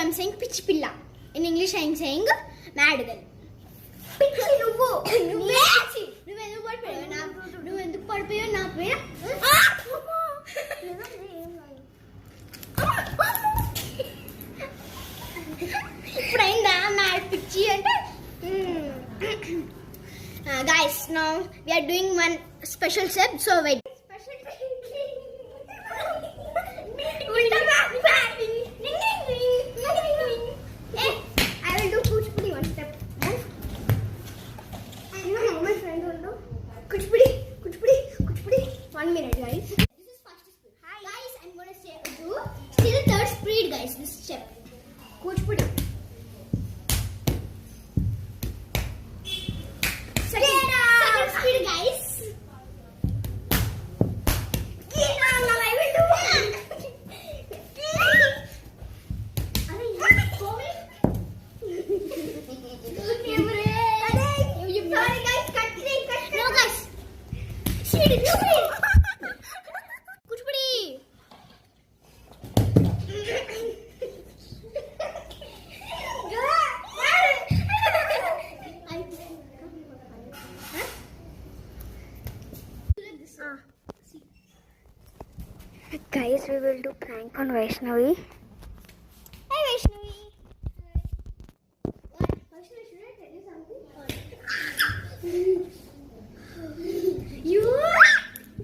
I'm saying pitch pilla. In English I'm saying mad girl. Pitch నువ్వు ఎందుకు పడిపోయావు నా పేరు ఇప్పుడైందా మ్యాడ్ పిచ్చి అంటే guys, now we are doing one special step, so wait. I will do kuchpudi one step. My friend will do kuchpudi. 1 minute, guys. This is first speed. Hi guys, I'm gonna say do still third speed, guys. This step kuchpudi. Second speed, guys. Guys, we will do prank on Vaishnavi. Hey Vaishnavi. What? Vaishnavi, should I tell you something? You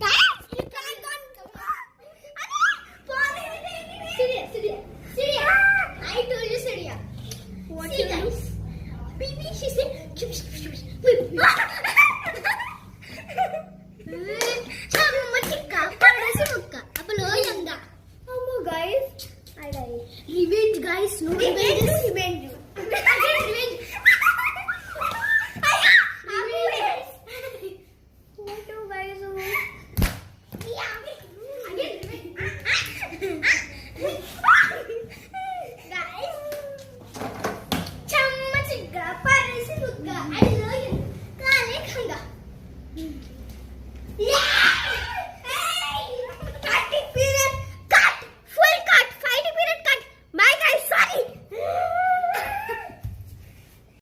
guys, you can't come on. Syria. I told you Syria. What? See guys. Baby, she said.